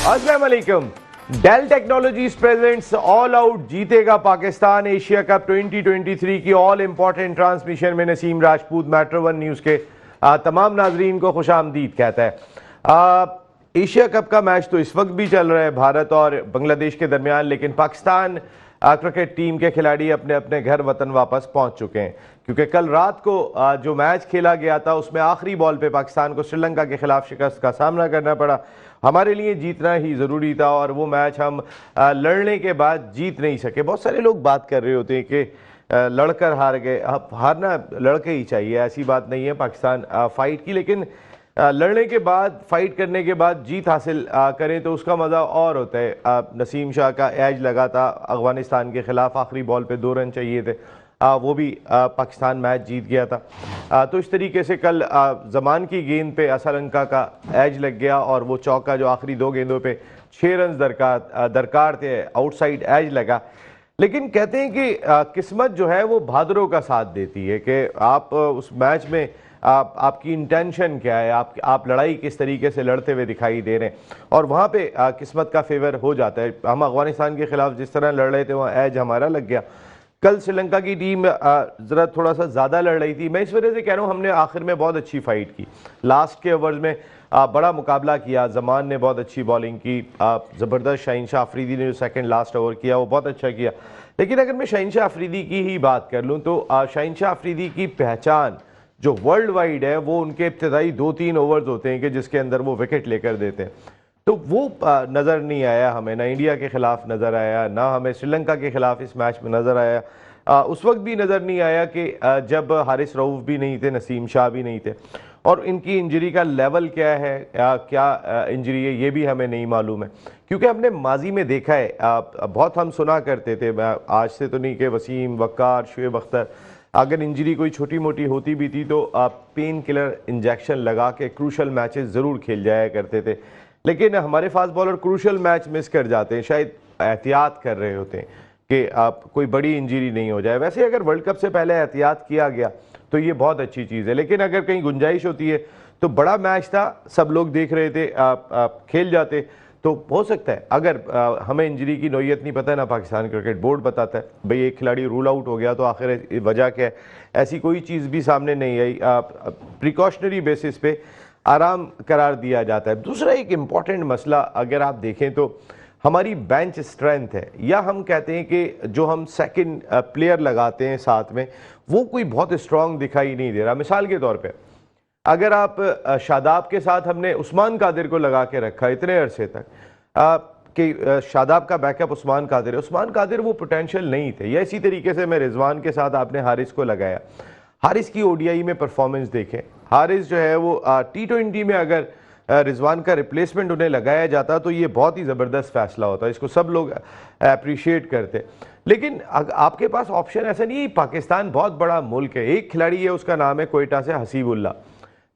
अस्सलाम वालेकुम। Dell Technologies presents all out जीतेगा पाकिस्तान एशिया कप 2023 की ऑल इंपॉर्टेंट ट्रांसमिशन में Naseem Rajput metro one news के तमाम नाजरीन को खुशामदीद कहता है। एशिया कप का मैच तो इस वक्त भी चल रहा है भारत और बांग्लादेश के दरमियान, लेकिन पाकिस्तान क्रिकेट टीम के खिलाड़ी अपने अपने घर वतन वापस पहुंच चुके हैं, क्योंकि कल रात को जो मैच खेला गया था उसमें आखिरी बॉल पे पाकिस्तान को श्रीलंका के खिलाफ शिकस्त का सामना करना पड़ा। हमारे लिए जीतना ही ज़रूरी था और वो मैच हम लड़ने के बाद जीत नहीं सके। बहुत सारे लोग बात कर रहे होते हैं कि लड़कर हार गए। अब हारना लड़के ही चाहिए, ऐसी बात नहीं है। पाकिस्तान फाइट की, लेकिन लड़ने के बाद, फाइट करने के बाद जीत हासिल करें तो उसका मज़ा और होता है। नसीम शाह का एज लगा था अफगानिस्तान के ख़िलाफ़, आखिरी बॉल पे 2 रन चाहिए थे, वो भी पाकिस्तान मैच जीत गया था। तो इस तरीके से कल ज़मान की गेंद पे असलंका का एज लग गया और वो चौका जो आखिरी 2 गेंदों पे 6 रन दरकार थे, आउटसाइड एज लगा। लेकिन कहते हैं कि किस्मत जो है वो बहादुरों का साथ देती है कि आप उस मैच में आपकी इंटेंशन क्या है, आप लड़ाई किस तरीके से लड़ते हुए दिखाई दे रहे हैं, और वहाँ पे किस्मत का फेवर हो जाता है। हम अफगानिस्तान के खिलाफ जिस तरह लड़ रहे थे वहाँ एज हमारा लग गया। कल श्रीलंका की टीम ज़रा थोड़ा सा ज़्यादा लड़ रही थी। मैं इस वजह से कह रहा हूँ, हमने आखिर में बहुत अच्छी फाइट की, लास्ट के ओवर्स में बड़ा मुकाबला किया। जमान ने बहुत अच्छी बॉलिंग की, ज़बरदस्त शहीनशाह अफरीदी ने जो सेकंड लास्ट ओवर किया वो बहुत अच्छा किया। लेकिन अगर मैं शहीनशाह अफरीदी की ही बात कर लूँ तो शहीनशाह अफरीदी की पहचान जो वर्ल्ड वाइड है वो उनके इब्तदाई 2-3 ओवर्स होते हैं कि जिसके अंदर वो विकेट लेकर देते हैं। तो वो नज़र नहीं आया हमें, ना इंडिया के ख़िलाफ़ नज़र आया, ना हमें श्रीलंका के ख़िलाफ़ इस मैच में नज़र आया। उस वक्त भी नज़र नहीं आया कि जब हारिस रऊफ़ भी नहीं थे, नसीम शाह भी नहीं थे, और इनकी इंजरी का लेवल क्या है, क्या इंजरी है, ये भी हमें नहीं मालूम है। क्योंकि हमने माजी में देखा है, बहुत हम सुना करते थे, आज से तो नहीं, कि वसीम, वक़ार, शुएब अख्तर अगर इंजरी कोई छोटी मोटी होती भी थी तो पेन किलर इंजेक्शन लगा के क्रूशल मैचेस ज़रूर खेल जाया करते थे। लेकिन हमारे fast bowler crucial match miss कर जाते हैं, शायद एहतियात कर रहे होते हैं कि आप कोई बड़ी इंजरी नहीं हो जाए। वैसे अगर वर्ल्ड कप से पहले एहतियात किया गया तो ये बहुत अच्छी चीज़ है, लेकिन अगर कहीं गुंजाइश होती है तो बड़ा मैच था, सब लोग देख रहे थे, खेल जाते तो हो सकता है। अगर हमें इंजरी की नौयत नहीं पता है, ना पाकिस्तान क्रिकेट बोर्ड बताता है, भाई एक खिलाड़ी रूल आउट हो गया तो आखिर वजह क्या है, ऐसी कोई चीज़ भी सामने नहीं आई। प्रिकॉशनरी बेसिस पे आराम करार दिया जाता है। दूसरा एक इम्पॉर्टेंट मसला अगर आप देखें तो हमारी बेंच स्ट्रेंथ है, या हम कहते हैं कि जो हम सेकंड प्लेयर लगाते हैं साथ में वो कोई बहुत स्ट्रांग दिखाई नहीं दे रहा। मिसाल के तौर पे अगर आप शादाब के साथ हमने उस्मान कादिर को लगा के रखा इतने अरसे तक कि शादाब का बैकअप उस्मान कादिर है, उस्मान कादिर वो पोटेंशियल नहीं थे। या इसी तरीके से मैं रिजवान के साथ आपने हारिस को लगाया, हारिस की ओडीआई में परफॉर्मेंस देखें, हारिस जो है वो T20 में अगर रिजवान का रिप्लेसमेंट उन्हें लगाया जाता तो ये बहुत ही ज़बरदस्त फैसला होता, इसको सब लोग अप्रिशिएट करते। लेकिन आपके पास ऑप्शन ऐसा नहीं है। पाकिस्तान बहुत बड़ा मुल्क है, एक खिलाड़ी है उसका नाम है कोयटा से हसीबुल्ला।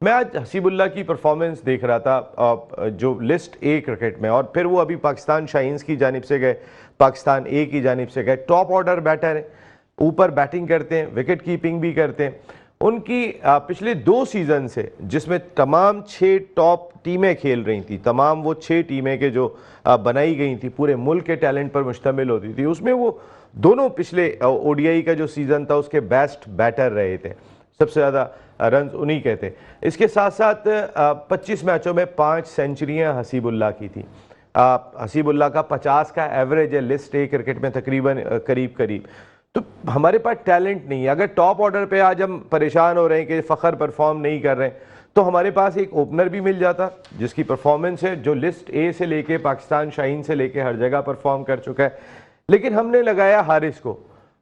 मैं आज हसीबुल्ला की परफॉर्मेंस देख रहा था जो लिस्ट ए क्रिकेट में, और फिर वो अभी पाकिस्तान शाहीन्स की जानिब से गए, पाकिस्तान ए की जानिब से गए। टॉप ऑर्डर बैटर है, ऊपर बैटिंग करते हैं, विकेट कीपिंग भी करते हैं। उनकी पिछले 2 सीज़न से, जिसमें तमाम 6 टॉप टीमें खेल रही थी, तमाम वो 6 टीमें के जो बनाई गई थी पूरे मुल्क के टैलेंट पर मुश्तमिल होती थी, उसमें वो दोनों पिछले ओडीआई का जो सीज़न था उसके बेस्ट बैटर रहे थे, सबसे ज़्यादा रन उन्हीं के थे। इसके साथ साथ 25 मैचों में 5 सेंचुरियाँ हसीबुल्ला की थी। हसीबुल्ला का 50 का एवरेज है लिस्ट ए क्रिकेट में तकरीबन करीब करीब। तो हमारे पास टैलेंट नहीं है। अगर टॉप ऑर्डर पे आज हम परेशान हो रहे हैं कि फ़खर परफॉर्म नहीं कर रहे हैं, तो हमारे पास एक ओपनर भी मिल जाता जिसकी परफॉर्मेंस है, जो लिस्ट ए से लेके पाकिस्तान शाहीन से लेके हर जगह परफॉर्म कर चुका है। लेकिन हमने लगाया हारिस को,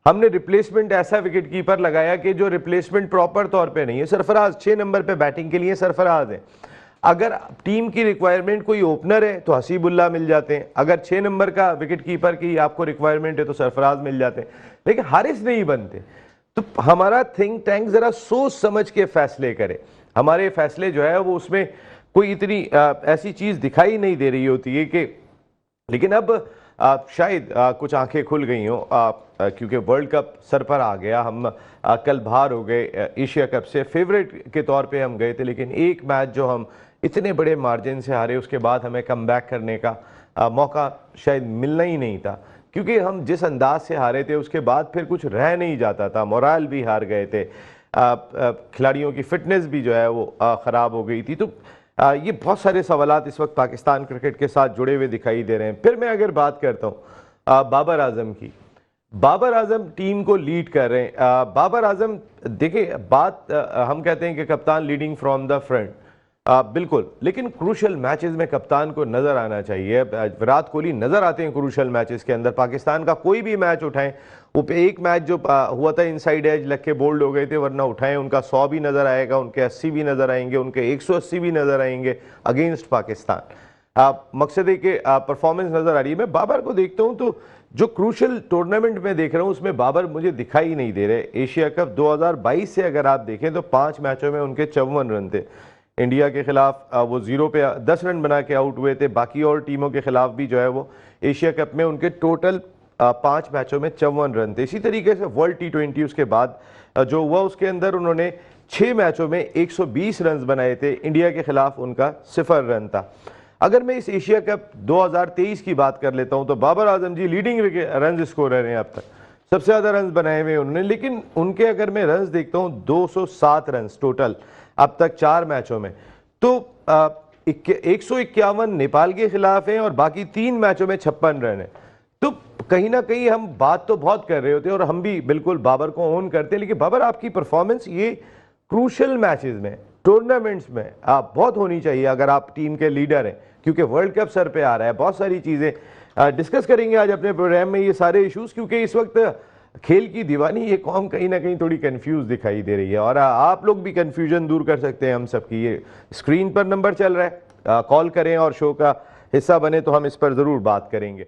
हमने रिप्लेसमेंट ऐसा विकेट कीपर लगाया कि जो रिप्लेसमेंट प्रॉपर तौर पे नहीं है। सरफराज 6 नंबर पे बैटिंग के लिए सरफराज है। अगर टीम की रिक्वायरमेंट कोई ओपनर है तो हसीबुल्ला मिल जाते हैं, अगर 6 नंबर का विकेट कीपर की आपको रिक्वायरमेंट है तो सरफराज मिल जाते हैं, लेकिन हारिस नहीं बनते। तो हमारा थिंक टैंक ज़रा सोच समझ के फैसले करे। हमारे फैसले जो है वो उसमें कोई इतनी ऐसी चीज़ दिखाई नहीं दे रही होती है कि, लेकिन अब शायद कुछ आंखें खुल गई हों, क्योंकि वर्ल्ड कप सर पर आ गया। हम कल बाहर हो गए एशिया कप से, फेवरेट के तौर पे हम गए थे, लेकिन एक मैच जो हम इतने बड़े मार्जिन से हारे उसके बाद हमें कम बैक करने का मौका शायद मिलना ही नहीं था, क्योंकि हम जिस अंदाज से हारे थे उसके बाद फिर कुछ रह नहीं जाता था। मोराल भी हार गए थे, खिलाड़ियों की फिटनेस भी जो है वो ख़राब हो गई थी। तो ये बहुत सारे सवालात इस वक्त पाकिस्तान क्रिकेट के साथ जुड़े हुए दिखाई दे रहे हैं। फिर मैं अगर बात करता हूँ बाबर आजम की, बाबर आजम टीम को लीड कर रहे हैं। बाबर आजम देखिए, बात हम कहते हैं कि कप्तान लीडिंग फ्रॉम द फ्रंट, बिल्कुल, लेकिन क्रूशल मैचेस में कप्तान को नजर आना चाहिए। विराट कोहली नजर आते हैं क्रूशल मैचेस के अंदर। पाकिस्तान का कोई भी मैच उठाएं, वो एक मैच जो हुआ था इनसाइड एज लग के बोल्ड हो गए थे, वरना उठाएं उनका 100 भी नजर आएगा, उनके 80 भी नजर आएंगे, उनके 180 भी नजर आएंगे अगेंस्ट पाकिस्तान। मकसद है कि परफॉर्मेंस नजर आ रही है। मैं बाबर को देखता हूं तो जो क्रूशल टूर्नामेंट में देख रहा हूं उसमें बाबर मुझे दिखाई नहीं दे रहे। एशिया कप 2022 से अगर आप देखें तो 5 मैचों में उनके 54 रन थे। इंडिया के खिलाफ वो 0 पे 10 रन बना के आउट हुए थे। बाकी और टीमों के खिलाफ भी जो है वो एशिया कप में उनके टोटल 5 मैचों में 54 रन थे। इसी तरीके से वर्ल्ड T20 उसके बाद जो हुआ उसके अंदर उन्होंने 6 मैचों में 120 रन बनाए थे। इंडिया के खिलाफ उनका 0 रन था। अगर मैं इस एशिया कप 2023 की बात कर लेता हूं तो बाबर आजम जी लीडिंग रन स्कोरर हैं, अब तक सबसे ज्यादा रन बनाए हुए उन्होंने। लेकिन उनके अगर मैं रन देखता हूं 207 रन टोटल अब तक 4 मैचों में। तो 151 नेपाल के खिलाफ हैं और बाकी 3 मैचों में 56 रन है। तो कहीं ना कहीं हम बात तो बहुत कर रहे होते हैं और हम भी बिल्कुल बाबर को ओन करते हैं, लेकिन बाबर आपकी परफॉर्मेंस ये क्रूशल मैचेस में, टूर्नामेंट्स में आप बहुत होनी चाहिए अगर आप टीम के लीडर हैं, क्योंकि वर्ल्ड कप सर पे आ रहा है। बहुत सारी चीज़ें डिस्कस करेंगे आज अपने प्रोग्राम में, ये सारे इश्यूज, क्योंकि इस वक्त खेल की दीवानी ये कौम कहीं ना कहीं थोड़ी कंफ्यूज दिखाई दे रही है और आप लोग भी कंफ्यूजन दूर कर सकते हैं हम सबकी। ये स्क्रीन पर नंबर चल रहा है, कॉल करें और शो का हिस्सा बने तो हम इस पर ज़रूर बात करेंगे।